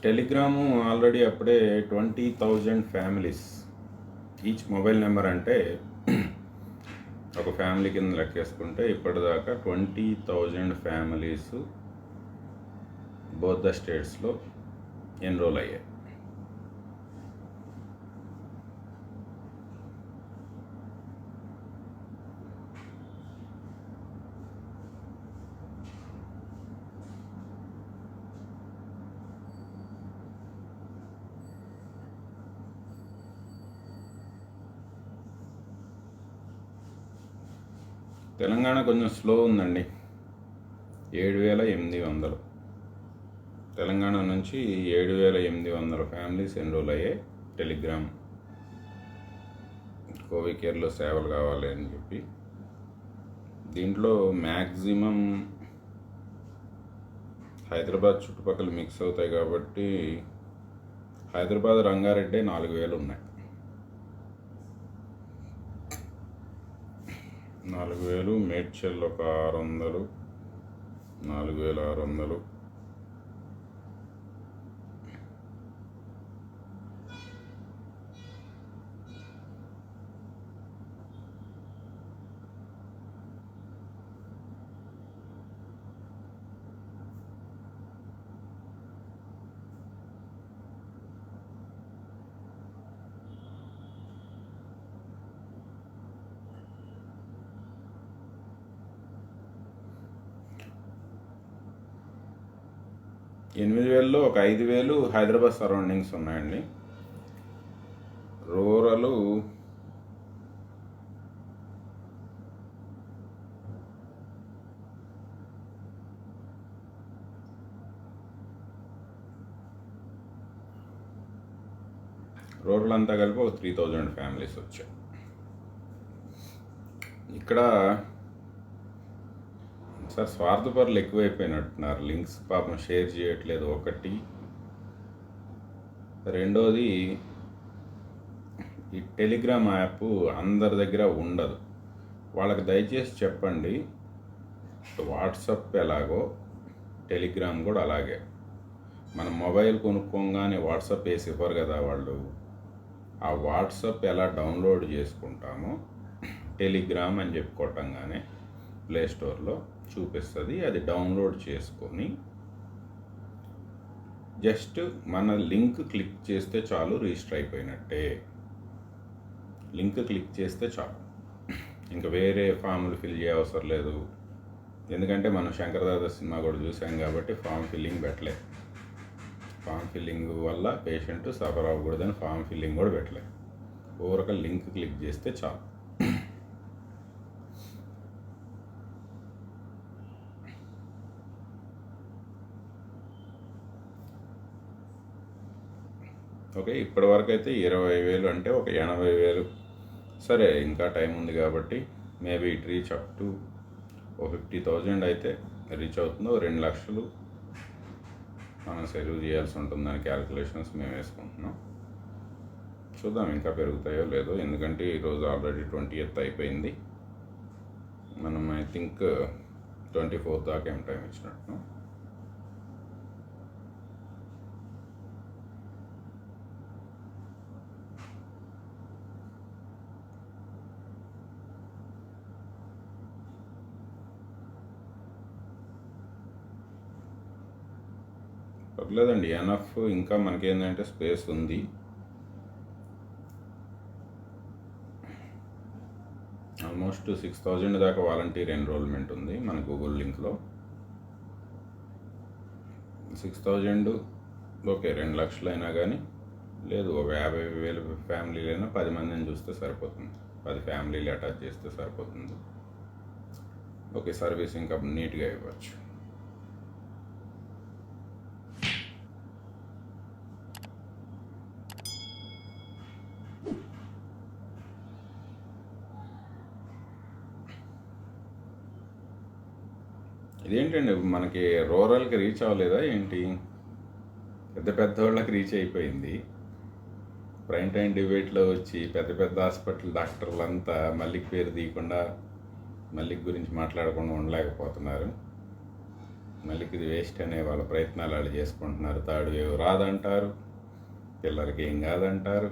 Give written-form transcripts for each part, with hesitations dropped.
Telegram already అప్పుడే 20,000 families each mobile number అంటే ఒక ఫ్యామిలీ కింద లెక్కేసుకుంటే ఇప్పటిదాకా 20,000 ఫ్యామిలీస్ బోత్ ద స్టేట్స్లో ఎన్రోల్ అయ్యాయి. తెలంగాణ కొంచెం స్లో ఉందండి. 7,800 తెలంగాణ నుంచి 7,800 ఫ్యామిలీస్ ఎన్రోల్ అయ్యాయి టెలిగ్రామ్ కోవిడ్ కేర్లో సేవలు కావాలి అని చెప్పి. దీంట్లో మ్యాక్సిమం హైదరాబాద్ చుట్టుపక్కల మిక్స్ అవుతాయి కాబట్టి హైదరాబాద్ రంగారెడ్డి 4,000 ఉన్నాయి. 4,000, మేడ్చల్ ఒక 600, 4,600. ఎనిమిది వేలలో ఒక 5,000 హైదరాబాద్ సరౌండింగ్స్ ఉన్నాయండి. రూరల్ అంతా కలిపి ఒక 3,000 ఫ్యామిలీస్ వచ్చాయి. ఇక్కడ సార్ స్వార్థపరులు ఎక్కువైపోయినట్టున్నారు. లింక్స్ పాపం షేర్ చేయట్లేదు ఒకటి. రెండోది, ఈ టెలిగ్రామ్ యాప్ అందరి దగ్గర ఉండదు. వాళ్ళకి దయచేసి చెప్పండి, వాట్సాప్ ఎలాగో టెలిగ్రామ్ కూడా అలాగే. మనం మొబైల్ కొనుక్కోగానే వాట్సాప్ వేసి ఇవ్వరు కదా వాళ్ళు. ఆ వాట్సాప్ ఎలా డౌన్లోడ్ చేసుకుంటామో టెలిగ్రామ్ అని చెప్పుకోవటంగానే ప్లే స్టోర్లో చూపిస్తుంది. అది డౌన్లోడ్ చేసుకొని జస్ట్ మన లింక్ క్లిక్ చేస్తే చాలు, రిజిస్టర్ అయిపోయినట్టే. లింక్ క్లిక్ చేస్తే చాలు, ఇంకా వేరే ఫామ్లు ఫిల్ చేయవసరం లేదు. ఎందుకంటే మనం శంకరదాదా సినిమా కూడా చూసాం కాబట్టి ఫామ్ ఫిల్లింగ్ పెట్టలేదు. ఫామ్ ఫిల్లింగ్ వల్ల పేషెంట్ సఫర్ అవ్వకూడదని ఫామ్ ఫిల్లింగ్ కూడా పెట్టలేదు. ఊరక లింక్ క్లిక్ చేస్తే చాలు. ఓకే, ఇప్పటి వరకు అయితే 20,000 అంటే ఒక 80,000. సరే, ఇంకా టైం ఉంది కాబట్టి maybe it reach up to ఓ 50,000 అయితే రీచ్ అవుతుందో. 2 లక్షలు మనం సెర్వ్ చేయాల్సి ఉంటుందని క్యాలిక్యులేషన్స్ మేము వేసుకుంటున్నాం. చూద్దాం ఇంకా పెరుగుతాయో లేదో, ఎందుకంటే ఈరోజు ఆల్రెడీ 20th అయిపోయింది. మనం ఐ థింక్ 24th దాకా ఏం టైం ఇచ్చినట్టు. పర్లేదండి, ఎనఫ్. ఇంకా మనకేంటంటే స్పేస్ ఉంది. ఆల్మోస్ట్ 6,000 దాకా వాలంటీర్ ఎన్రోల్మెంట్ ఉంది మన గూగుల్ లింక్లో. 6,000 ఓకే, 2 లక్షలు అయినా కానీ లేదు, ఒక 50,000 ఫ్యామిలీలైనా 10 మందిని చూస్తే సరిపోతుంది. 10 ఫ్యామిలీలు అటాచ్ చేస్తే సరిపోతుంది. ఓకే, సర్వీస్ ఇంకా నీట్గా ఇవ్వచ్చు. ఇదేంటండి, మనకి రూరల్కి రీచ్ అవ్వలేదా ఏంటి? పెద్ద పెద్ద వాళ్ళకి రీచ్ అయిపోయింది. ప్రైమ్ టైం డిబేట్లో వచ్చి పెద్ద పెద్ద హాస్పిటల్ డాక్టర్లు అంతా మల్లిక్ పేరు తీయకుండా, మల్లిక్ గురించి మాట్లాడకుండా ఉండలేకపోతున్నారు. మళ్ళీకి ఇది వేస్ట్ అనే వాళ్ళ ప్రయత్నాలు వాళ్ళు చేసుకుంటున్నారు. థర్డ్ వేవ్ రాదంటారు, పిల్లలకి ఏం కాదంటారు.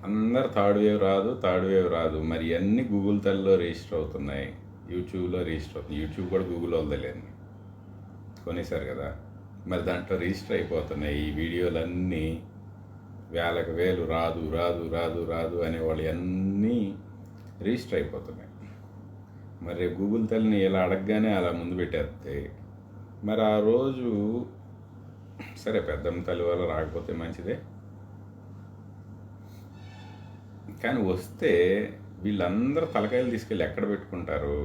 అందరు థర్డ్ వేవ్ రాదు. మరి అన్నీ గూగుల్ తల్లిలో రిజిస్టర్ అవుతున్నాయి, యూట్యూబ్లో రిజిస్టర్ అవుతుంది. యూట్యూబ్ కూడా గూగుల్ వదలేని కొనేసారు కదా, మరి దాంట్లో రిజిస్టర్ అయిపోతున్నాయి ఈ వీడియోలన్నీ. వేలకు వేలు రాదు అనేవాళ్ళు అన్నీ రిజిస్టర్ అయిపోతున్నాయి. మరి గూగుల్ తల్లిని ఇలా అడగగానే అలా ముందు పెట్టేస్తే మరి ఆ రోజు సరే పెద్దమ్మ తల్లి వల్ల రాకపోతే మంచిదే, కానీ వస్తే వీళ్ళందరూ తలకాయలు తీసుకెళ్ళి ఎక్కడ పెట్టుకుంటారు?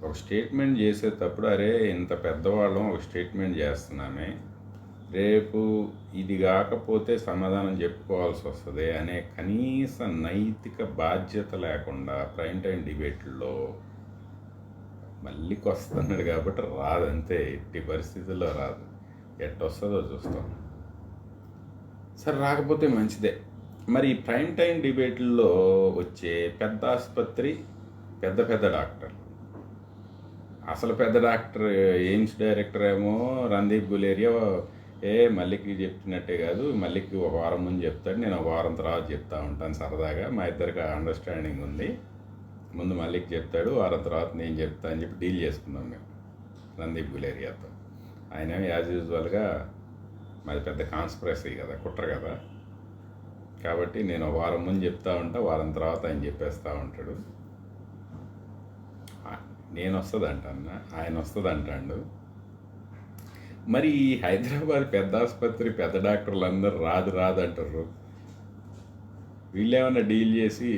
ఒక స్టేట్మెంట్ చేసేటప్పుడు అరే ఇంత పెద్దవాళ్ళం ఒక స్టేట్మెంట్ చేస్తున్నామే, రేపు ఇది కాకపోతే సమాధానం చెప్పుకోవాల్సి వస్తుంది అనే కనీస నైతిక బాధ్యత లేకుండా ప్రైమ్ టైం డిబేట్లో మళ్ళీకి వస్తున్నాడు కాబట్టి రాదంతే, ఎట్టి పరిస్థితుల్లో రాదు. ఎట్టొస్తుందో చూస్తాం. సరే రాకపోతే మంచిదే. మరి ఈ ప్రైమ్ టైం డిబేట్లో వచ్చే పెద్ద ఆసుపత్రి పెద్ద డాక్టర్లు, అసలు పెద్ద డాక్టర్ ఎయిమ్స్ డైరెక్టర్ ఏమో రణదీప్ గులేరియా మల్లికి చెప్తున్నట్టే కాదు, మల్లికి ఒక వారం ముందు చెప్తాడు, నేను ఒక వారం తర్వాత చెప్తా ఉంటాను సరదాగా, మా ఇద్దరికి అండర్స్టాండింగ్ ఉంది, ముందు మల్లికి చెప్తాడు, వారం తర్వాత నేను చెప్తా అని చెప్పి డీల్ చేసుకున్నాం మేము రణదీప్ గులేరియాతో. ఆయన యాజ్ యూజువల్గా మాది పెద్ద కాన్స్పిరసీ కదా, కుట్ర కదా, కాబట్టి నేను వారం ముందు చెప్తా ఉంటా, వారం తర్వాత ఆయన చెప్పేస్తూ ఉంటాడు. నేను వస్తుంది అంటాను, ఆయన వస్తుంది అంటాడు. మరి ఈ హైదరాబాద్ పెద్ద ఆసుపత్రి పెద్ద డాక్టర్లు అందరూ రాదు అంటారు. వీళ్ళేమన్నా డీల్ చేసి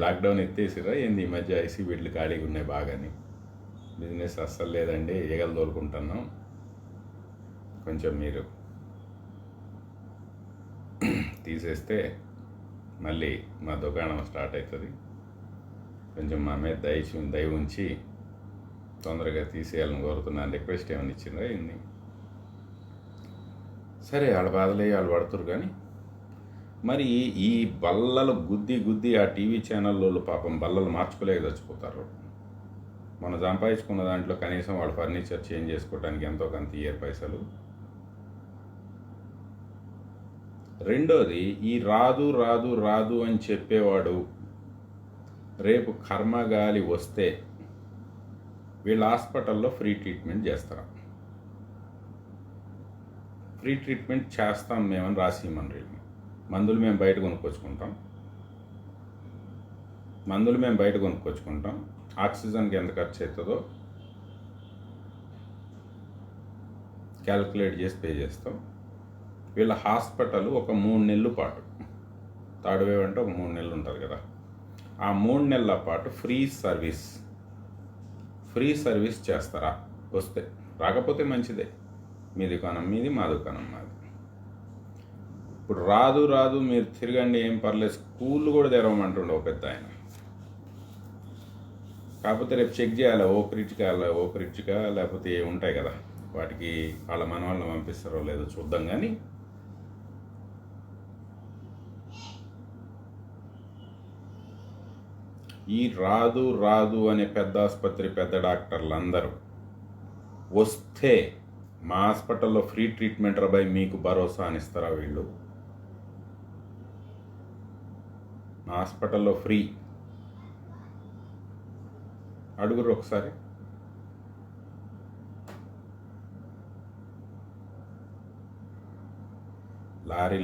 లాక్డౌన్ ఎత్తేసిరా ఏంది? ఈ మధ్య ఐసీ బెడ్లు ఖాళీగా ఉన్నాయి బాగాని, బిజినెస్ అస్సలు లేదండి, ఈగలు తోలుకుంటున్నాం, కొంచెం మీరు తీసేస్తే మళ్ళీ మా దుకాణం స్టార్ట్ అవుతుంది, కొంచెం మా మీద దయ ఉంచి తొందరగా తీసేయాలని కోరుతున్నాను, రిక్వెస్ట్ ఏమైనా ఇచ్చిందా ఏంది? సరే వాళ్ళ బాధలే వాళ్ళు పడుతురు. కానీ మరి ఈ బల్లలు గుద్ది ఆ టీవీ ఛానల్లో పాపం బల్లలు మార్చుకోలేక చచ్చిపోతారు. మనం సంపాదించుకున్న దాంట్లో కనీసం వాళ్ళ ఫర్నిచర్ చేంజ్ చేసుకోవడానికి ఎంతో కొంత ఇయర్ పైసలు. రెండోది, ఈ రాదు అని చెప్పేవాడు రేపు కర్మగాలి వస్తే వీళ్ళ హాస్పిటల్లో ఫ్రీ ట్రీట్మెంట్ చేస్తారా? ఫ్రీ ట్రీట్మెంట్ చేస్తాం మేమని రాసిమని, మందులు మేము బయట కొనుక్కొచ్చుకుంటాం, ఆక్సిజన్కి ఎంత ఖర్చు అవుతుందో క్యాల్కులేట్ చేసి పే చేస్తాం. వీళ్ళ హాస్పిటల్ ఒక 3 నెలల పాటు, థర్డ్ వేవ్ అంటే ఒక 3 నెలలు ఉంటుంది కదా, ఆ 3 నెలల పాటు ఫ్రీ సర్వీస్ చేస్తారా వస్తే? రాకపోతే మంచిదే, మీ దుకాణం మీది, మా దుకాణం మాది. ఇప్పుడు రాదు మీరు తిరగండి ఏం పర్లేదు, స్కూళ్ళు కూడా తెరవమంటుండే ఒక పెద్ద ఆయన. కాకపోతే రేపు చెక్ చేయాలి, ఓక్రిడ్జ్కా లేకపోతే ఉంటాయి కదా, వాటికి వాళ్ళ మనవాళ్ళని పంపిస్తారో లేదో చూద్దాం. కానీ ఈ రాదు అనే పెద్ద ఆసుపత్రి పెద్ద డాక్టర్లు అందరూ వస్తే మా హాస్పిటల్లో ఫ్రీ ట్రీట్మెంట్ రాబాయి మీకు భరోసా అని ఇస్తారా వీళ్ళు? మా హాస్పిటల్లో ఫ్రీ అడుగురు ఒకసారి.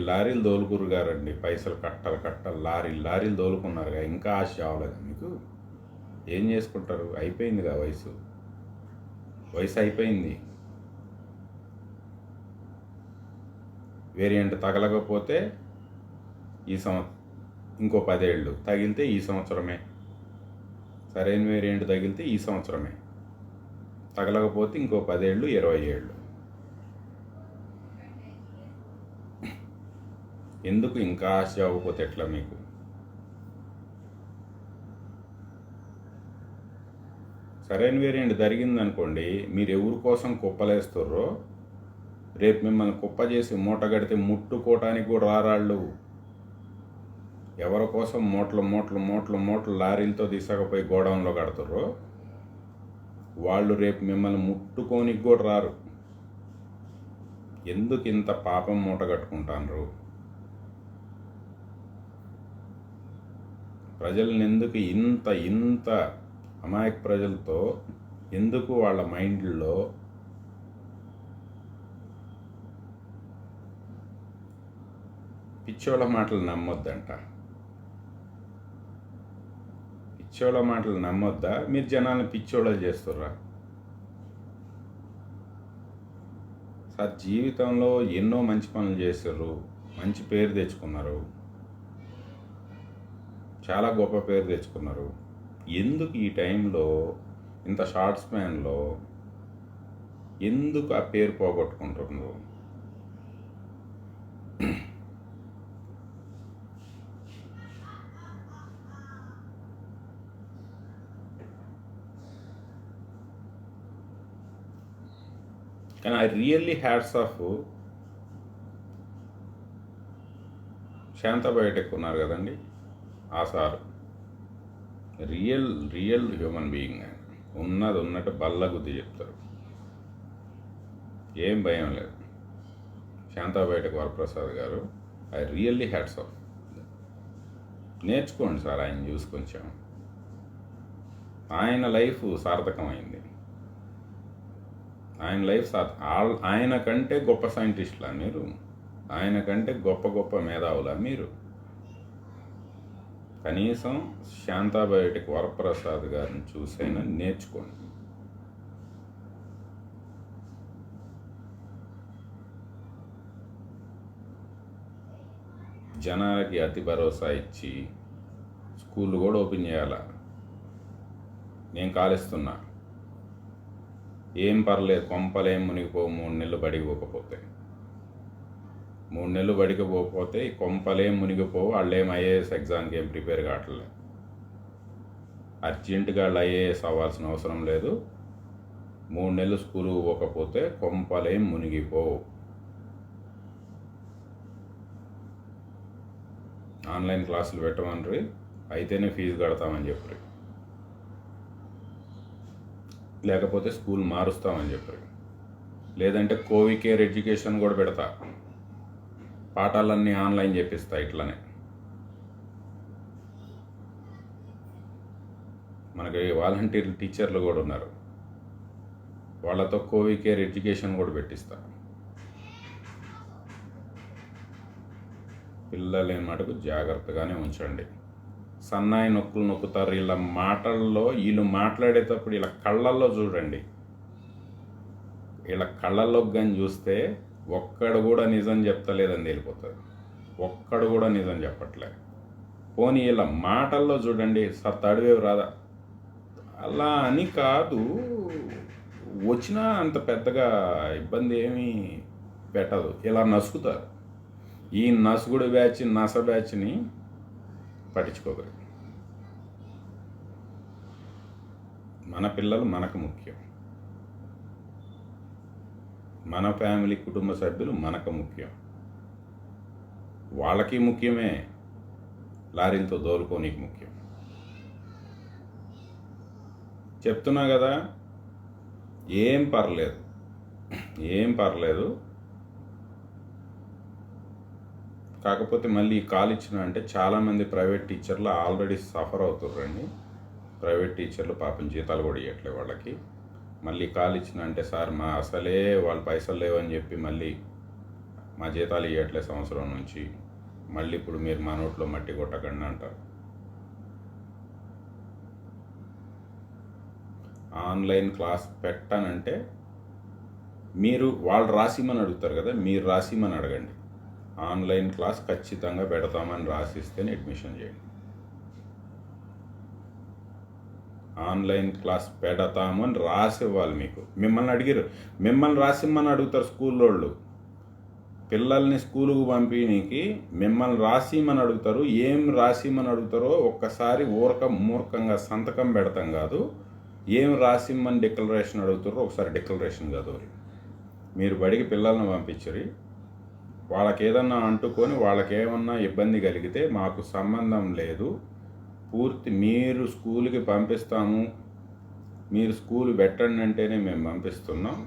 లారీలు దోలుకురు గారండి, పైసలు కట్టలు లారీలు దోలుకున్నారుగా, ఇంకా ఆశ అవ్వలేదు మీకు? ఏం చేసుకుంటారు? అయిపోయిందిగా వయసు అయిపోయింది. వేరియంట్ తగలకపోతే ఇంకో 10 ఏళ్ళు, తగిలితే ఈ సంవత్సరమే, సరైన వేరియంట్ తగిలితే ఈ సంవత్సరమే, తగలకపోతే ఇంకో 10 ఏళ్ళు, 20 ఏళ్ళు. ఎందుకు ఇంకా ఆశ అవ్వకపోతే ఎట్లా మీకు? సరైన వేరియంట్ జరిగిందనుకోండి, మీరు ఎవరి కోసం కుప్పలేస్తుర్రో రేపు మిమ్మల్ని కుప్ప చేసి మూట కడితే ముట్టుకోవటానికి కూడా రారాళ్ళు. ఎవరి కోసం మూటలు మూటలు మూటలు మూటలు లారీలతో తీసుకపోయి గోడౌన్లో కడుతుర్రో వాళ్ళు రేపు మిమ్మల్ని ముట్టుకోనికి కూడా రారు. ఎందుకు ఇంత పాపం మూట కట్టుకుంటారు? ప్రజల్ని ఎందుకు ఇంత ఇంత అమాయక ప్రజలతో ఎందుకు వాళ్ళ మైండ్లో పిచ్చోళ్ళ మాటలు నమ్మొద్దంట. పిచ్చోళ్ళ మాటలు నమ్మొద్దా? మీరు జనాన్ని పిచ్చోళ్ళ చేస్తుర్రా? సార్ జీవితంలో ఎన్నో మంచి పనులు చేస్తారు, మంచి పేరు తెచ్చుకున్నారు, చాలా గొప్ప పేరు తెచ్చుకున్నారు. ఎందుకు ఈ టైంలో ఇంత షార్ట్ స్పాన్లో ఎందుకు ఆ పేరు పోగొట్టుకుంటున్నారు? కానీ I really hats off Shanta Biotech ఉన్నారు కదండి, ఆ సార్ రియల్ హ్యూమన్ బీయింగ్. ఉన్నది ఉన్నట్టు బల్ల గుద్ది చెప్తారు, ఏం భయం లేదు. శాంతా బయోటెక్ వరప్రసాద్ గారు, ఐ రియల్లీ హ్యాట్స్ ఆఫ్. నేర్చుకోండి సార్ ఆయన చూసి కొంచెం. ఆయన లైఫ్ సార్థకమైంది. ఆయన లైఫ్ ఆయన కంటే గొప్ప సైంటిస్టులా మీరు? ఆయన కంటే గొప్ప గొప్ప మేధావులా మీరు? కనీసం శాంతా బయోటెక్ వరప్రసాద్ గారిని చూసైనా నేర్చుకోండి. జనాలకి అతి భరోసా ఇచ్చి స్కూళ్ళు కూడా ఓపెన్ చేయాలా. నేను కాలిస్తున్నా, ఏం పర్లేదు, కొంపలేం మునిగిపోవు 3 నెలలు బడికి పోకపోతే. 3 నెలలు బడికి పోకపోతే ఈ కొంపలేం మునిగిపోవు. వాళ్ళు ఏం ఐఏఎస్ ఎగ్జామ్కి ఏం ప్రిపేర్ కావట్లేదు. అర్జెంటుగా వాళ్ళు ఐఏఎస్ అవ్వాల్సిన అవసరం లేదు. 3 నెలలు స్కూలుకు పోకపోతే కొంపలేం మునిగిపోవు. ఆన్లైన్ క్లాసులు పెట్టమని అయితేనే ఫీజు కడతామని చెప్పి, లేకపోతే స్కూల్ మారుస్తామని చెప్పి, లేదంటే కోవికేర్ ఎడ్యుకేషన్ కూడా పెడతా, పాఠాలన్నీ ఆన్లైన్ చేపిస్తా. ఇట్లనే మనకి వాలంటీర్ టీచర్లు కూడా ఉన్నారు, వాళ్ళతో కోవికేర్ ఎడ్యుకేషన్ కూడా పెట్టిస్తా. పిల్లలేని మటుకు జాగ్రత్తగానే ఉంచండి. సన్నాయి నొక్కులు నొక్కుతారు. వీళ్ళ మాటల్లో, వీళ్ళు మాట్లాడేటప్పుడు వీళ్ళ కళ్ళల్లో చూడండి. వీళ్ళ కళ్ళల్లోకి కానీ చూస్తే ఒక్కడు కూడా నిజం చెప్తలేదని తెలిపోతుంది. ఒక్కడు కూడా నిజం చెప్పట్లే. పోనీ వీళ్ళ మాటల్లో చూడండి, సార్ తడివేవి రాదా? అలా అని కాదు, వచ్చినా అంత పెద్దగా ఇబ్బంది ఏమీ పెట్టదు. ఇలా నసుకుతారు. ఈ నసుగుడు బ్యాచ్, నస బ్యాచ్ని పట్టించుకోగలరు. మన పిల్లలు మనకు ముఖ్యం, మన ఫ్యామిలీ కుటుంబ సభ్యులు మనకు ముఖ్యం. వాళ్ళకి ముఖ్యమే, లారీలతో దోలుకోనికి ముఖ్యం. చెప్తున్నా కదా, ఏం పర్లేదు. కాకపోతే మళ్ళీ కాల్ ఇచ్చిన అంటే చాలామంది ప్రైవేట్ టీచర్లు ఆల్రెడీ సఫర్ అవుతుర్రండి. ప్రైవేట్ టీచర్లు పాపం జీతాలు కూడా ఇవ్వట్లేదు వాళ్ళకి. మళ్ళీ కాల్ ఇచ్చిన అంటే సార్ మా అసలే వాళ్ళు పైసలు లేవని చెప్పి మళ్ళీ మా జీతాలు ఇవ్వట్లేదు సంవత్సరం నుంచి, మళ్ళీ ఇప్పుడు మీరు మా నోట్లో మట్టి కొట్టకండి అంటారు. ఆన్లైన్ క్లాస్ పెట్టానంటే మీరు వాళ్ళు రాసిమని అడుగుతారు కదా, మీరు రాసిమని అడగండి. ఆన్లైన్ క్లాస్ ఖచ్చితంగా పెడతామని రాసిస్తేనే అడ్మిషన్ చేయండి. ఆన్లైన్ క్లాస్ పెడతామని రాసి ఇవ్వాలి. మీకు మిమ్మల్ని అడిగారు, మిమ్మల్ని రాసిమ్మని అడుగుతారు స్కూల్ వాళ్ళు. పిల్లల్ని స్కూలుకు పంపిణీకి మిమ్మల్ని రాసిమని అడుగుతారు. ఏం రాసిమని అడుగుతారో ఒక్కసారి మూర్ఖంగా సంతకం పెడతాం కాదు, ఏం రాసిమ్మని డిక్లరేషన్ అడుగుతారో ఒకసారి డిక్లరేషన్ చదవాలి. మీరు బడికి పిల్లల్ని పంపించరు, వాళ్ళకి ఏదన్నా అంటుకొని వాళ్ళకేమన్నా ఇబ్బంది కలిగితే మాకు సంబంధం లేదు, పూర్తి మీరు స్కూల్కి పంపిస్తాము, మీరు స్కూల్ పెట్టండి అంటేనే మేము పంపిస్తున్నాం,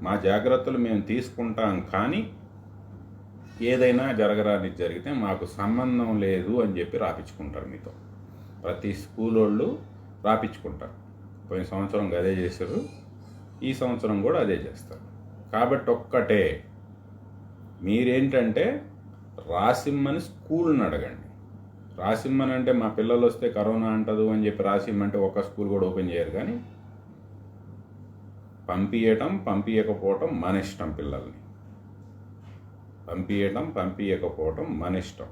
మా జాగ్రత్తలు మేము తీసుకుంటాం, కానీ ఏదైనా జరగరానికి జరిగితే మాకు సంబంధం లేదు అని చెప్పి రాపించుకుంటారు మీతో. ప్రతి స్కూల్ వాళ్ళు రాపించుకుంటారు. పోయిన సంవత్సరం అదే చేశారు, ఈ సంవత్సరం కూడా అదే చేస్తారు. కాబట్టి ఒక్కటే, మీరేంటంటే రాసిమ్మని స్కూల్ని అడగండి. రాసిమ్మని అంటే మా పిల్లలు వస్తే కరోనా అంటదు అని చెప్పి రాసిమ్మంటే ఒక్క స్కూల్ కూడా ఓపెన్ చేయరు. కానీ పంపించకపోవటం మన ఇష్టం. పిల్లల్ని పంపించకపోవటం మన ఇష్టం.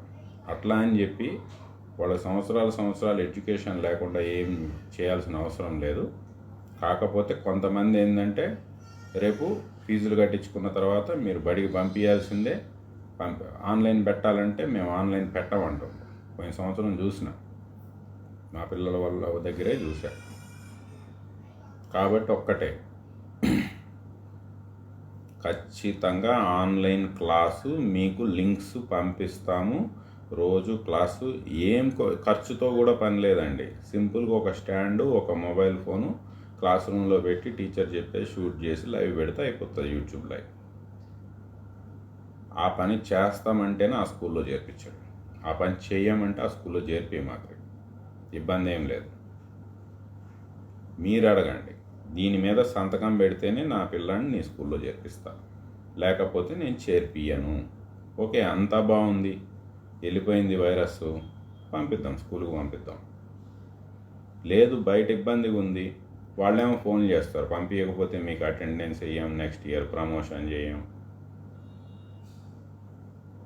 అట్లా అని చెప్పి వాళ్ళ సంవత్సరాలు ఎడ్యుకేషన్ లేకుండా ఏం చేయాల్సిన అవసరం లేదు. కాకపోతే కొంతమంది ఏంటంటే రేపు ఫీజులు కట్టించుకున్న తర్వాత మీరు బడికి పంపించాల్సిందే, ఆన్లైన్ పెట్టాలంటే మేము ఆన్లైన్ పెట్టమంటాం. పోయిన సంవత్సరం చూసిన, మా పిల్లల వాళ్ళ దగ్గరే చూసా. కాబట్టి ఒక్కటే, ఖచ్చితంగా ఆన్లైన్ క్లాసు మీకు లింక్స్ పంపిస్తాము. రోజు క్లాసు ఏం ఖర్చుతో కూడా పని లేదండి. సింపుల్గా ఒక స్టాండు, ఒక మొబైల్ ఫోను క్లాస్ రూమ్లో పెట్టి టీచర్ చెప్పే షూట్ చేసి లైవ్ పెడితే అయిపోతుంది, యూట్యూబ్ లైవ్. ఆ పని చేస్తామంటేనే ఆ స్కూల్లో చేర్పించాడు, ఆ పని చేయమంటే ఆ స్కూల్లో చేర్పి మాత్రం ఇబ్బంది ఏం లేదు. మీరు అడగండి, దీని మీద సంతకం పెడితేనే నా పిల్లాన్ని నీ స్కూల్లో చేర్పిస్తా, లేకపోతే నేను చేర్పియను. ఓకే, అంతా బాగుంది, వెళ్ళిపోయింది వైరస్, పంపిద్దాం, స్కూల్కి పంపిద్దాం. లేదు బయట ఇబ్బందిగా ఉంది, వాళ్ళేమో ఫోన్ చేస్తారు, పంపించకపోతే మీకు అటెండెన్స్ వేయం, నెక్స్ట్ ఇయర్ ప్రమోషన్ చేయం.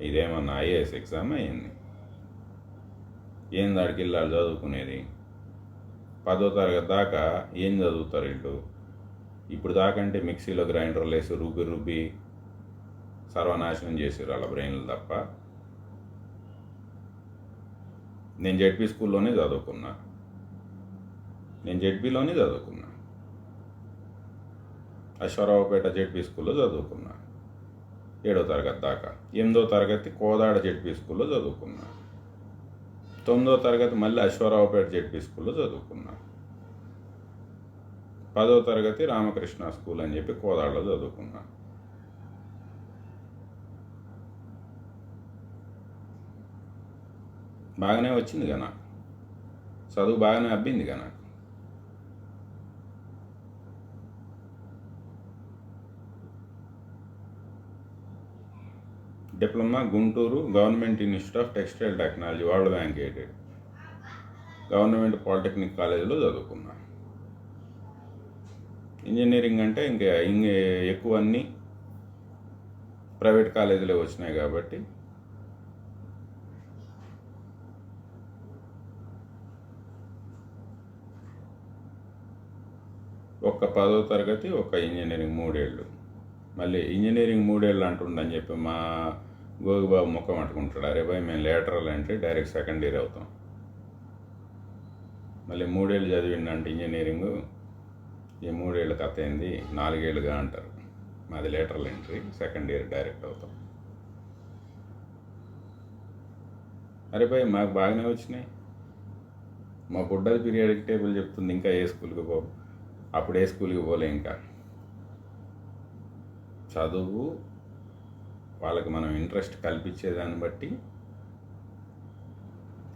ఇదేమన్నా ఐఏఎస్ ఎగ్జామ్ అయ్యింది? ఏం దాడికి వెళ్ళాలి చదువుకునేది? 10వ తరగతి దాకా ఏం చదువుతారు వీళ్ళు? ఇప్పుడు దాకా అంటే మిక్సీలో గ్రైండర్లు వేసి రుబ్బి సర్వనాశనం చేసారు వాళ్ళ బ్రెయిన్లు తప్ప. నేను జెడ్పీ స్కూల్లోనే చదువుకున్నా, నేను జెడ్పీలోనే చదువుకున్నా, అశ్వరావుపేట జెడ్పీ స్కూల్లో చదువుకున్నా 7వ తరగతి దాకా. 8వ తరగతి కోదాడ జెడ్పీ స్కూల్లో చదువుకున్నా. 9వ తరగతి మళ్ళీ అశ్వరావుపేట జెడ్పీ స్కూల్లో చదువుకున్నా. 10వ తరగతి రామకృష్ణ స్కూల్ అని చెప్పి కోదాడలో చదువుకున్నా. బాగానే వచ్చింది కదా నాకు, చదువు బాగానే అబ్బింది కదా నాకు. Diploma Guntur government institute of textile technology, world bank aided, government polytechnic కాలేజీలో చదువుకున్నా. ఇంజనీరింగ్ అంటే ఇంకా ఎక్కువ అన్నీ ప్రైవేట్ కాలేజీలే వచ్చినాయి కాబట్టి ఒక్క 10వ తరగతి ఒక ఇంజనీరింగ్ 3 ఏళ్ళు. మళ్ళీ ఇంజనీరింగ్ 3 ఏళ్ళు అంటుండని చెప్పి మా గోగుబాబు ముఖం అంటుకుంటాడు, అరే భయ్ మేము లేటరల్ అంటే డైరెక్ట్ సెకండ్ ఇయర్ అవుతాం. మళ్ళీ 3 ఏళ్ళు చదివిండంటే ఇంజనీరింగు, ఈ 3 ఏళ్ళ కథ ఏంది 4 ఏళ్ళుగా అంటారు. మాది lateral entry, second year direct అవుతాం. అరే భయ్ మాకు బాగానే వచ్చినాయి, మా బుడ్డది పీరియాడిక్ టేబుల్ చెప్తుంది, ఇంకా ఏ స్కూల్కి పోవు. అప్పుడు ఏ స్కూల్కి పోలే. ఇంకా చదువు వాళ్ళకి మనం ఇంట్రెస్ట్ కల్పించేదాన్ని బట్టి,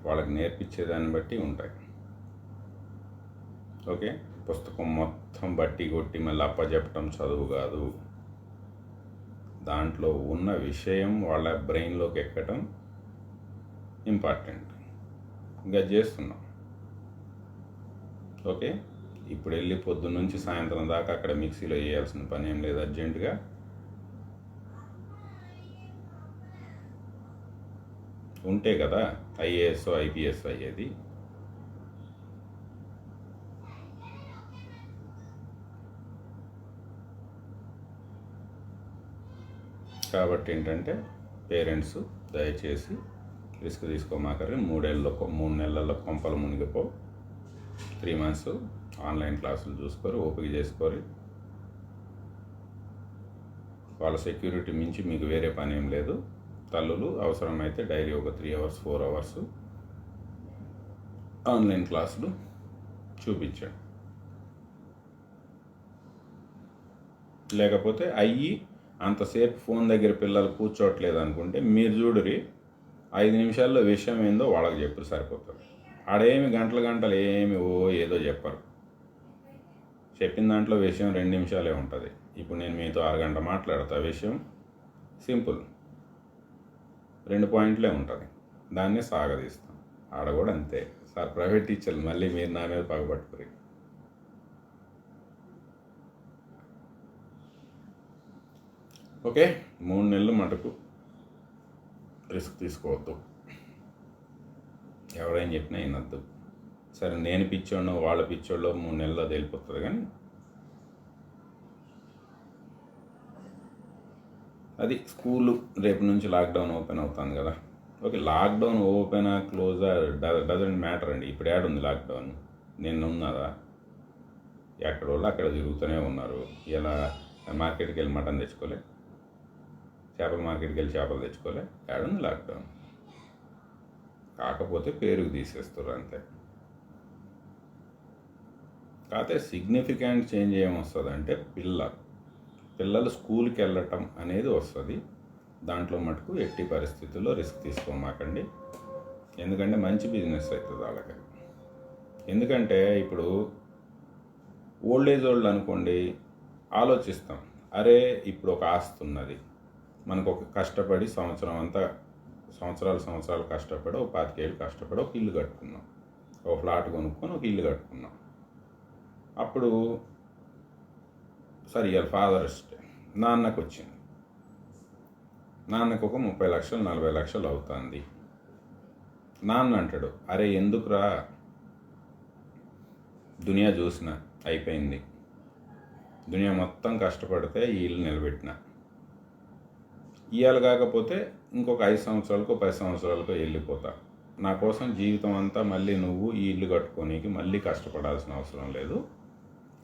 వాళ్ళకి నేర్పించేదాన్ని బట్టి ఉంటాయి. ఓకే, పుస్తకం మొత్తం బట్టి కొట్టి మళ్ళీ అప్పచెప్పటం చదువు కాదు. దాంట్లో ఉన్న విషయం వాళ్ళ బ్రెయిన్లోకి ఎక్కటం ఇంపార్టెంట్. ఇంకా చేస్తున్నాం. ఓకే, ఇప్పుడు వెళ్ళి పొద్దున్న నుంచి సాయంత్రం దాకా అక్కడ మిక్సీలో వేయాల్సిన పని ఏం లేదు. అర్జెంటుగా ఉంటే కదా ఐఏఎస్ ఐపీఎస్ అయ్యేది. కాబట్టి ఏంటంటే పేరెంట్స్ దయచేసి రిస్క్ తీసుకోమాకరి. 3 నెలల్లో కొంపలు మునిగిపో. 3 మంత్స్ ఆన్లైన్ క్లాసులు చూసుకొని ఓపిక చేసుకొని వాళ్ళ సెక్యూరిటీ మించి మీకు వేరే పని ఏం లేదు. తల్లులు అవసరమైతే డైలీ ఒక 3 అవర్స్ 4 అవర్స్ ఆన్లైన్ క్లాసులు చూపించండి. లేకపోతే అంతసేపు ఫోన్ దగ్గర పిల్లలు కూర్చోవట్లేదు అనుకుంటే మీరు చూడురి 5 నిమిషాల్లో విషయం ఏందో వాళ్ళకి చెప్పు సరిపోతుంది. ఆడేమి గంటలు ఏమి ఏదో చెప్పరు. చెప్పిన దాంట్లో విషయం 2 నిమిషాలే ఉంటుంది. ఇప్పుడు నేను మీతో 6 గంట మాట్లాడతా, విషయం సింపుల్ 2 పాయింట్లే ఉంటుంది. దాన్ని సాగదీస్తాం. ఆడ కూడా అంతే సార్, ప్రైవేట్ టీచర్లు మళ్ళీ మీరు నా మీద పగబట్టుకురి. ఓకే, 3 నెలలు మటుకు రిస్క్ తీసుకోవద్దు. ఎవరైనా చెప్పినా వినొద్దు. సరే నేను పిచ్చోడో వాళ్ళ పిచ్చోళ్ళో 3 నెలల్లో తేలిపోతుంది. కానీ అది స్కూలు రేపు నుంచి లాక్డౌన్ ఓపెన్ అవుతుంది కదా. ఓకే, లాక్డౌన్ ఓపెనా క్లోజా డజంట్ మ్యాటర్ అండి. ఇప్పుడు ఏడుంది లాక్డౌన్? నిన్న ఉన్నదా? ఎక్కడ వాళ్ళు అక్కడ తిరుగుతూనే ఉన్నారు. ఇలా మార్కెట్కి వెళ్ళి మటన్ తెచ్చుకోలే, చేపల మార్కెట్కి వెళ్ళి చేపలు తెచ్చుకోలే. ఏడుంది లాక్డౌన్? కాకపోతే పేరుకు తీసేస్తారు అంతే. కాకపోతే సిగ్నిఫికెంట్ చేంజ్ ఏమొస్తుందంటే పిల్లలు స్కూల్కి వెళ్ళటం అనేది వస్తుంది. దాంట్లో మటుకు ఎట్టి పరిస్థితుల్లో రిస్క్ తీసుకోమాకండి. ఎందుకంటే మంచి బిజినెస్ అవుతుంది వాళ్ళకి. ఎందుకంటే ఇప్పుడు ఓల్డ్ ఏజ్ వాళ్ళు అనుకోండి, ఆలోచిస్తాం, అరే ఇప్పుడు ఒక ఆస్తి ఉన్నది మనకు, ఒక కష్టపడి సంవత్సరాలు కష్టపడి ఒక 25 ఏళ్ళు కష్టపడి ఒక ఇల్లు కట్టుకున్నాం, ఒక ఫ్లాట్ కొనుక్కొని ఒక ఇల్లు కట్టుకున్నాం. అప్పుడు సరే ఇవాళ ఫాదర్స్ డే నాన్నకు వచ్చింది. నాన్నకు ఒక 30 లక్షలు 40 లక్షలు అవుతుంది. నాన్న అంటాడు, అరే ఎందుకురా, దునియా చూసిన అయిపోయింది, దునియా మొత్తం కష్టపడితే ఈ ఇల్లు నిలబెట్టిన, ఇవాళ కాకపోతే ఇంకొక 5 సంవత్సరాలకో 10 సంవత్సరాలకో వెళ్ళిపోతా, నా కోసం జీవితం అంతా మళ్ళీ నువ్వు ఈ ఇల్లు కట్టుకోనికి మళ్ళీ కష్టపడాల్సిన అవసరం లేదు,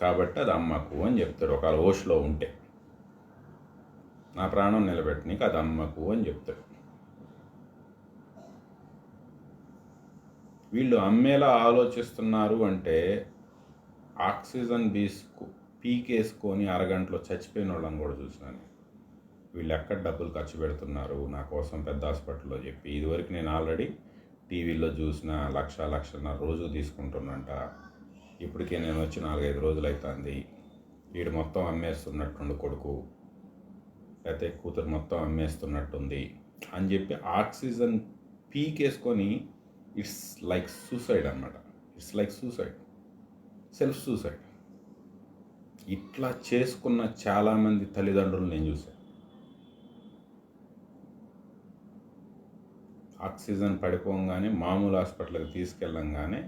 కాబట్టి అది అమ్మకు అని చెప్తాడు. ఒకవేళ ఓష్లో ఉంటే, నా ప్రాణం నిలబెట్టనీకి అది అమ్మకు అని చెప్తాడు. వీళ్ళు అమ్మేలా ఆలోచిస్తున్నారు అంటే ఆక్సిజన్ పీకేసుకొని అరగంటలో చచ్చిపోయిన వాళ్ళని కూడా చూసినాను. వీళ్ళు ఎక్కడ డబ్బులు ఖర్చు పెడుతున్నారు నా కోసం పెద్ద హాస్పిటల్లో చెప్పి. ఇదివరకు నేను ఆల్రెడీ టీవీలో చూసిన 1,00,000 రోజు తీసుకుంటున్నంట. ఇప్పటికే నేను వచ్చి 4-5 రోజులు అవుతుంది. వీడు మొత్తం అమ్మేస్తున్నట్టుండి కొడుకు, లేకపోతే కూతురు మొత్తం అమ్మేస్తున్నట్టుంది అని చెప్పి ఆక్సిజన్ పీకేసుకొని ఇట్స్ లైక్ సూసైడ్ అన్నమాట. It's like suicide, self suicide. ఇట్లా చేసుకున్న చాలామంది తల్లిదండ్రులు నేను చూశాను. ఆక్సిజన్ పడిపోగానే మామూలు హాస్పిటల్కి తీసుకెళ్ళంగానే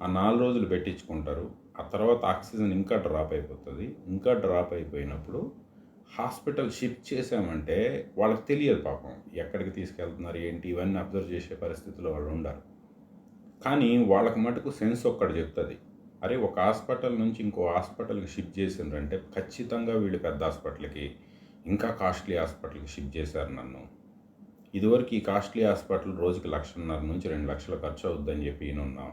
ఆ 4 రోజులు పెట్టించుకుంటారు. ఆ తర్వాత ఆక్సిజన్ ఇంకా డ్రాప్ అయిపోతుంది. ఇంకా డ్రాప్ అయిపోయినప్పుడు హాస్పిటల్ షిఫ్ట్ చేసామంటే వాళ్ళకి తెలియదు పాపం ఎక్కడికి తీసుకెళ్తున్నారు ఏంటి, ఇవన్నీ అబ్జర్వ్ చేసే పరిస్థితిలో వాళ్ళు ఉండాలి. కానీ వాళ్ళకి మటుకు సెన్స్ ఒక్కటి చెప్తుంది, అరే ఒక హాస్పిటల్ నుంచి ఇంకో హాస్పిటల్కి షిఫ్ట్ చేసిండ్రంటే ఖచ్చితంగా వీళ్ళు పెద్ద హాస్పిటల్కి, ఇంకా కాస్ట్లీ హాస్పిటల్కి షిఫ్ట్ చేశారు నన్ను. ఇదివరకు ఈ కాస్ట్లీ హాస్పిటల్ రోజుకి 1,50,000 నుంచి 2 లక్షలు ఖర్చు అవుద్దని చెప్పి ఉన్నాం.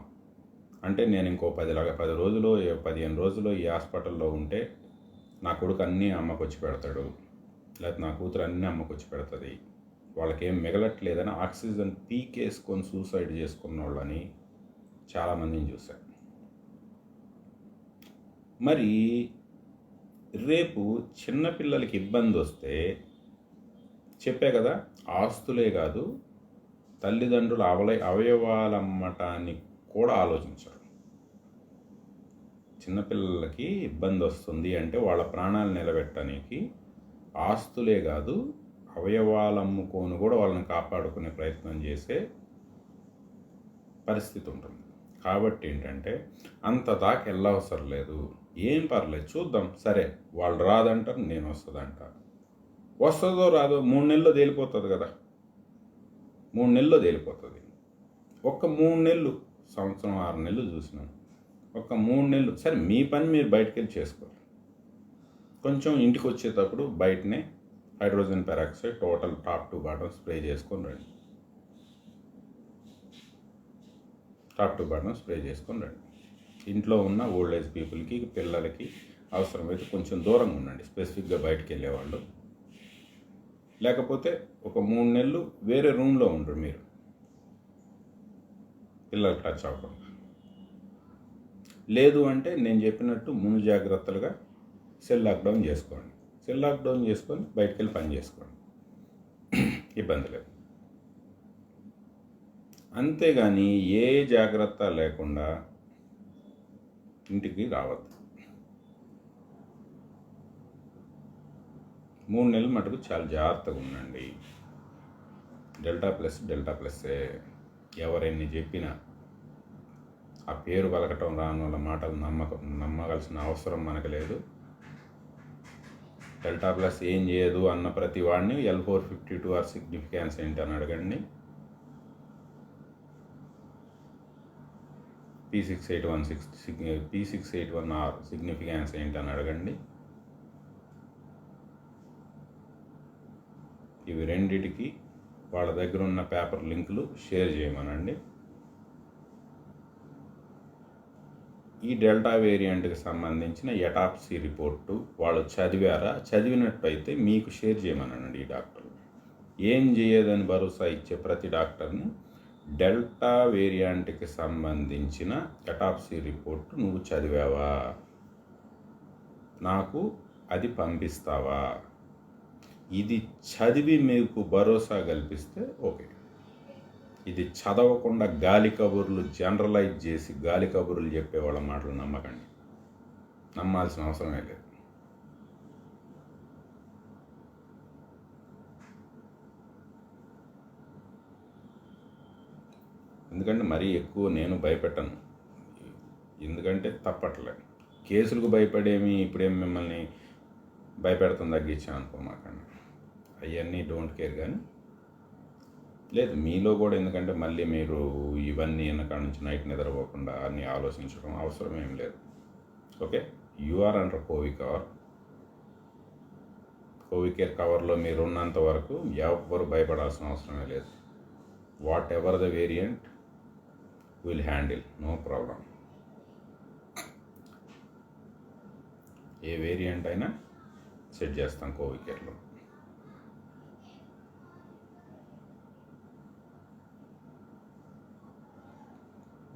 అంటే నేను ఇంకో 10 రోజులు 15 రోజులు ఈ హాస్పిటల్లో ఉంటే నా కొడుకు అన్నీ అమ్మకు వచ్చి పెడతాడు, లేకపోతే నా కూతురు అన్నీ అమ్మకు వచ్చి పెడుతుంది, వాళ్ళకేం మిగలట్లేదని ఆక్సిజన్ పీకేసుకొని సూసైడ్ చేసుకున్న వాళ్ళని చాలామందిని చూశాను. మరి రేపు చిన్నపిల్లలకి ఇబ్బంది వస్తే చెప్పే కదా, ఆస్తులే కాదు తల్లిదండ్రుల అవయవాలమ్మటానికి కూడా ఆలోచించరు. చిన్నపిల్లలకి ఇబ్బంది వస్తుంది అంటే వాళ్ళ ప్రాణాలు నిలబెట్టడానికి ఆస్తులే కాదు అవయవాలు అమ్ముకొని కూడా వాళ్ళని కాపాడుకునే ప్రయత్నం చేసే పరిస్థితి ఉంటుంది. కాబట్టి ఏంటంటే అంత దాకా వెళ్ళవసరం లేదు, ఏం పర్లేదు చూద్దాం, సరే వాళ్ళు రాదంటారు నేను వస్తుందంట, వస్తుందో రాదో 3 నెలల్లో తేలిపోతుంది కదా. 3 నెలల్లో తేలిపోతుంది. ఒక్క 3 నెలలు, సంవత్సరం 6 నెలలు చూసినాం, ఒక 3 నెలలు సరే మీ పని మీరు బయటకు వెళ్ళి చేసుకోవాలి. కొంచెం ఇంటికి వచ్చేటప్పుడు బయటనే hydrogen peroxide total top to bottom spray చేసుకొని రండి. టాప్ టు బాటమ్ స్ప్రే చేసుకొని రండి. ఇంట్లో ఉన్న ఓల్డ్ ఏజ్ పీపుల్కి, పిల్లలకి అవసరమైతే కొంచెం దూరంగా ఉండండి, స్పెసిఫిక్గా బయటికి వెళ్ళేవాళ్ళు. లేకపోతే ఒక 3 నెలలు వేరే రూమ్లో ఉండరు మీరు, పిల్లలు టచ్ అవ్వకుండా. లేదు అంటే నేను చెప్పినట్టు ముందు జాగ్రత్తలుగా సెల్ లాక్డౌన్ చేసుకోండి. సెల్ లాక్డౌన్ చేసుకొని బయటికి వెళ్ళి పని చేసుకోండి, ఇబ్బంది లేదు. అంతేగాని ఏ జాగ్రత్త లేకుండా ఇంటికి రావద్దు. 3 నెలలు మటుకు చాలా జాగ్రత్తగా ఉండండి. డెల్టా ప్లస్సే. ఎవరెన్ని చెప్పినా ఆ పేరు పలకటం రాని వాళ్ళ మాటలు నమ్మవలసిన అవసరం మనకు లేదు. డెల్టా ప్లస్ ఏం చేయదు అన్న ప్రతి వాడిని L452R సిగ్నిఫికెన్స్ ఏంటి అని అడగండి. P681R సిగ్నిఫికెన్స్ ఏంటి అని అడగండి. ఇవి రెండిటికి వాళ్ళ దగ్గర ఉన్న పేపర్ లింకులు షేర్ చేయమనండి. ఈ డెల్టా వేరియంట్కి సంబంధించిన ఎటాప్సీ రిపోర్టు వాళ్ళు చదివారా, చదివినట్టయితే మీకు షేర్ చేయమనండి. ఈ డాక్టర్లు ఏం చేయదని భరోసా ఇచ్చే ప్రతి డాక్టర్ని డెల్టా వేరియంట్కి సంబంధించిన ఎటాప్సీ రిపోర్టు నువ్వు చదివావా, నాకు అది పంపిస్తావా, ఇది చదివి మీకు భరోసా కల్పిస్తే ఓకే. ఇది చదవకుండా గాలి కబుర్లు జనరలైజ్ చేసి గాలి కబుర్లు చెప్పేవాళ్ళ మాటలు నమ్మకండి, నమ్మాల్సిన అవసరమే లేదు. ఎందుకంటే మరీ ఎక్కువ నేను భయపెట్టను, ఎందుకంటే తప్పట్లేదు. కేసులకు భయపడేమి ఇప్పుడేమి మిమ్మల్ని భయపెడతాం తగ్గించాను అనుకోమాకండి, అవన్నీ డోంట్ కేర్. కానీ లేదు మీలో కూడా, ఎందుకంటే మళ్ళీ మీరు ఇవన్నీ వెనకాడ నుంచి నైట్ నిద్రపోకుండా అన్నీ ఆలోచించడం అవసరం ఏం లేదు. Okay, you are under covicare కవర్లో మీరు ఉన్నంత వరకు ఎవరు భయపడాల్సిన అవసరమే లేదు. Whatever the variant will handle, no problem. ఏ వేరియంట్ అయినా సెట్ చేస్తాం కోవికేర్లో.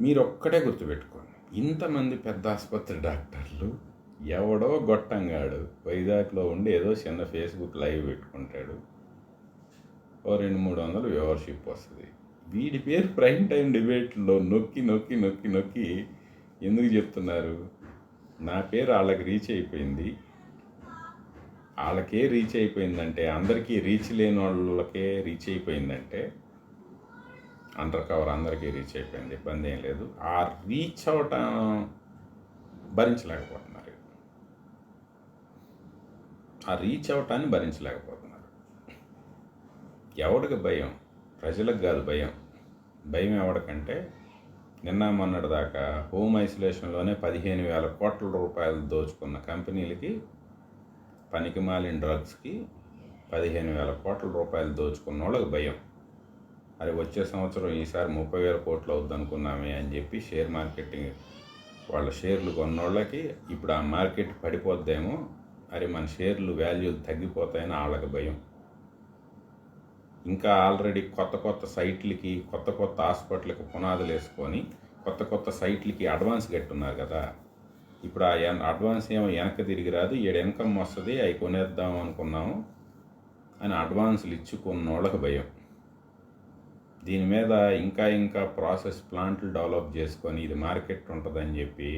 మీరు ఒక్కటే గుర్తుపెట్టుకోండి, ఇంతమంది పెద్ద ఆసుపత్రి డాక్టర్లు, ఎవడో గొట్టంగాడు వైజాగ్లో ఉండి ఏదో చిన్న ఫేస్బుక్ లైవ్ పెట్టుకుంటాడు, ఓ 200-300 వ్యూవర్షిప్ వస్తుంది. వీడి పేరు ప్రైమ్ టైం డిబేట్లో నొక్కి నొక్కి నొక్కి నొక్కి ఎందుకు చెప్తున్నారు? నా పేరు వాళ్ళకి రీచ్ అయిపోయింది. వాళ్ళకే రీచ్ అయిపోయిందంటే, అందరికీ రీచ్ లేని వాళ్ళకే రీచ్ అయిపోయిందంటే, అండర్ కవర్ అందరికీ రీచ్ అయిపోయింది, ఇబ్బంది ఏం లేదు. ఆ రీచ్ అవటం భరించలేకపోతున్నారు, ఆ రీచ్ అవటాన్ని భరించలేకపోతున్నారు. ఎవడికి భయం? ప్రజలకు కాదు భయం. భయం ఎవడికంటే, నిన్న మొన్నటి దాకా హోమ్ ఐసోలేషన్లోనే 15,000 కోట్ల రూపాయలు దోచుకున్న కంపెనీలకి, పనికి మాలిన డ్రగ్స్కి 15,000 కోట్ల రూపాయలు దోచుకున్న వాళ్ళకి భయం. అది వచ్చే సంవత్సరం ఈసారి 30,000 కోట్లు అవుద్ది అనుకున్నామే అని చెప్పి షేర్ మార్కెటింగ్ వాళ్ళ షేర్లు కొన్నోళ్ళకి ఇప్పుడు ఆ మార్కెట్ పడిపోద్దేమో, అరే మన షేర్లు వాల్యూలు తగ్గిపోతాయని వాళ్ళకి భయం. ఇంకా ఆల్రెడీ కొత్త సైట్లకి, కొత్త హాస్పిటల్కి పునాదులు వేసుకొని కొత్త సైట్లకి అడ్వాన్స్ కట్టున్నారు కదా. ఇప్పుడు ఆ అడ్వాన్స్ ఏమో వెనక్కి తిరిగి రాదు, 7 ఇన్కమ్ వస్తుంది, అవి కొనేద్దాం అనుకున్నాము అని అడ్వాన్సులు ఇచ్చుకున్న వాళ్ళకి భయం. దీని మీద ఇంకా ప్రాసెస్ ప్లాంట్లు డెవలప్ చేసుకొని ఇది మార్కెట్ ఉంటుందని చెప్పి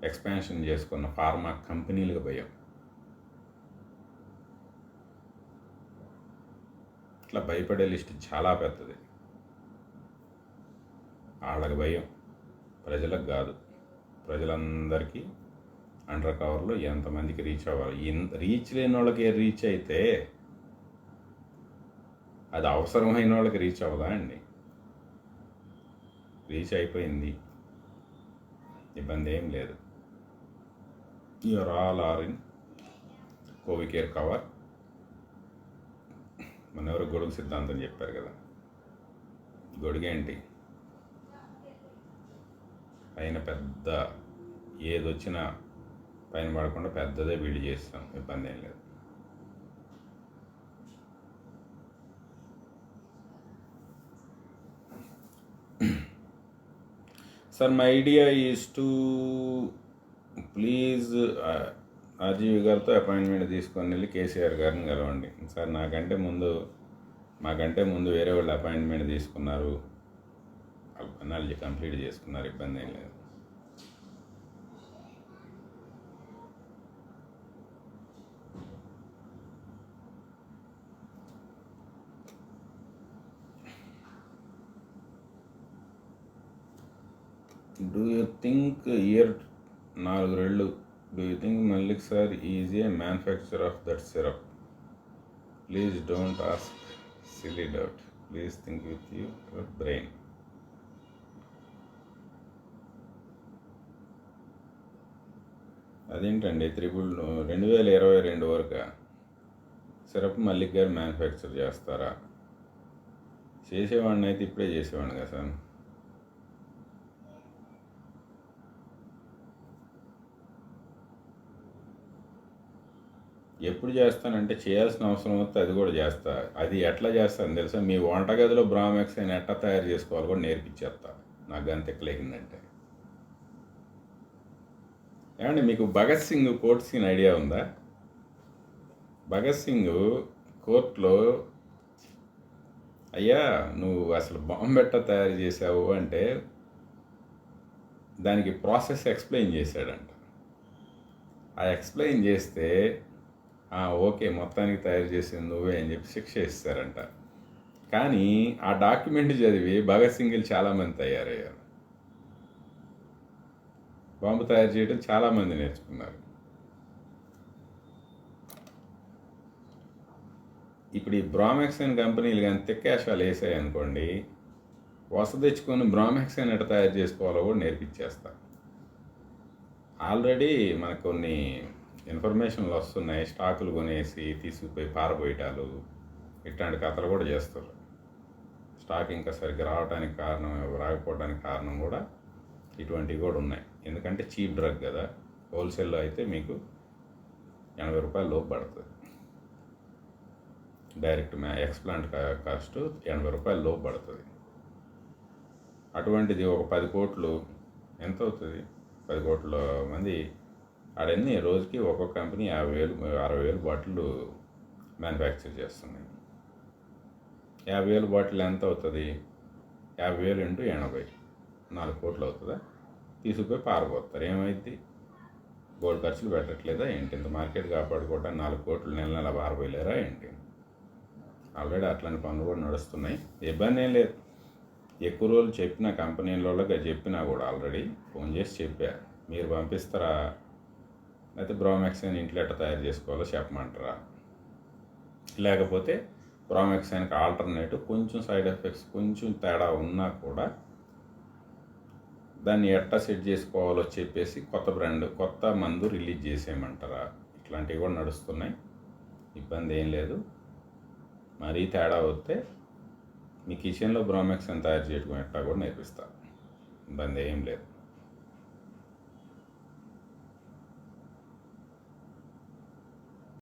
ఎక్స్పాన్షన్ చేసుకున్న ఫార్మా కంపెనీలకు భయం. ఇట్లా భయపడే లిస్ట్ చాలా పెద్దది. వాళ్ళకి భయం, ప్రజలకు కాదు. ప్రజలందరికీ అండర్ కవర్లో ఎంతమందికి రీచ్ అవ్వాలి. రీచ్ లేని వాళ్ళకి రీచ్ అయితే అది అవసరమైన వాళ్ళకి రీచ్ అవ్వదా అండి? రీచ్ అయిపోయింది, ఇబ్బంది ఏం లేదు. You are all are in Covicare cover. మన ఎవరు గొడుగు సిద్ధాంతం చెప్పారు కదా, గొడుగేంటి పైన పెద్ద ఏది వచ్చినా పైన పడకుండా పెద్దదే బిల్డ్ చేస్తాం, ఇబ్బంది ఏం లేదు. Sir my idea is to please RGV గారితో అపాయింట్మెంట్ తీసుకొని వెళ్ళి కేసీఆర్ గారిని కలవండి. సార్ మాకంటే ముందు వేరే వాళ్ళు అపాయింట్మెంట్ తీసుకున్నారు, వాళ్ళ పన్నాలు కంప్లీట్ చేసుకున్నారు, ఇబ్బంది ఏం లేదు. డూ యూ థింక్ ఇయర్ 4 రెళ్ళు do you think Mallik sir is a manufacture of that syrup? Please don't ask silly doubt, please think with your brain. అదేంటండి 2022 వరకు సిరప్ మల్లిక్ గారు మ్యానుఫ్యాక్చర్ చేస్తారా? చేసేవాడిని అయితే ఇప్పుడే చేసేవాడిని కదా సార్. ఎప్పుడు చేస్తానంటే చేయాల్సిన అవసరం వస్తే అది కూడా చేస్తా. అది ఎట్లా చేస్తాను తెలుసా, మీ వంటగదిలో బ్రామెక్స్ అని ఎట్లా తయారు చేసుకోవాలి కూడా నేర్పించేస్తా, నాకు గంతెక్కలేగిందంటే. ఏమంటే మీకు Bhagat Singh court scene idea ఉందా? భగత్ సింగ్ కోర్టులో, అయ్యా నువ్వు అసలు బాంబు ఎట్లా తయారు చేసావు అంటే దానికి ప్రాసెస్ ఎక్స్ప్లెయిన్ చేశాడంట. ఆ ఎక్స్ప్లెయిన్ చేస్తే ఓకే మొత్తానికి తయారు చేసింది నువ్వే అని చెప్పి శిక్ష ఇస్తారంట. కానీ ఆ డాక్యుమెంట్ చదివి భగత్ సింగ్లు చాలామంది తయారయ్యారు, బాంబు తయారు చేయడం చాలామంది నేర్చుకున్నారు. ఇప్పుడు ఈ బ్రామెక్సైన్ కంపెనీలు కానీ తిక్కేషాలు వేసాయి అనుకోండి, తెచ్చుకొని బ్రామెక్సైన్ ఎట్లా తయారు చేసుకోవాలో కూడా నేర్పించేస్తా. ఆల్రెడీ మనకు కొన్ని ఇన్ఫర్మేషన్లు వస్తున్నాయి, స్టాకులు కొనేసి తీసుకుపోయి పారబోయటాలు, ఇట్లాంటి కథలు కూడా చేస్తారు. స్టాక్ ఇంకా సరిగ్గా రాకపోవడానికి కారణం కూడా ఇటువంటివి కూడా ఉన్నాయి. ఎందుకంటే చీప్ డ్రగ్ కదా, హోల్సేల్లో అయితే మీకు 80 రూపాయల లోపు పడుతుంది. డైరెక్ట్ ఎక్స్ప్లాంట్ కాస్ట్ 80 రూపాయల లోపు పడుతుంది. అటువంటిది ఒక 10 కోట్లు ఎంత అవుతుంది? 10 కోట్ల మంది ఆడన్నీ రోజుకి ఒక్కొక్క కంపెనీ 50,000 60,000 బాటిళ్ళు మ్యానుఫ్యాక్చర్ చేస్తున్నాయి. 50,000 బాటిల్ ఎంత అవుతుంది? 50,000 × 80 4 కోట్లు అవుతుందా? తీసుకుపోయి పారబోతారు. ఏమైంది? గోల్డ్ ఖర్చులు పెట్టట్లేదా ఏంటి? ఇంత మార్కెట్ కాపాడుకోవడానికి 4 కోట్లు నెల పారబోయలేరా ఏంటి? ఆల్రెడీ అట్లాంటి పనులు కూడా నడుస్తున్నాయి, ఇబ్బంది ఏం లేదు. ఎక్కువ రోజులు చెప్పిన కంపెనీలకి చెప్పినా కూడా ఆల్రెడీ ఫోన్ చేసి చెప్పా, మీరు పంపిస్తారా అయితే బ్రామెక్సైన్ ఇంట్లో ఎట్లా తయారు చేసుకోవాలో చెప్పమంటారా, లేకపోతే బ్రామెక్సైన్కి ఆల్టర్నేటివ్ కొంచెం సైడ్ ఎఫెక్ట్స్ కొంచెం తేడా ఉన్నా కూడా దాన్ని ఎట్లా సెట్ చేసుకోవాలో చెప్పేసి కొత్త మందు రిలీజ్ చేసేయమంటారా? ఇట్లాంటివి కూడా నడుస్తున్నాయి, ఇబ్బంది ఏం లేదు. మరీ తేడా వస్తే మీ కిచెన్లో బ్రామెక్సైన్ తయారు చేయడం ఎట్లా కూడా నేర్పిస్తా, ఇబ్బంది ఏం లేదు.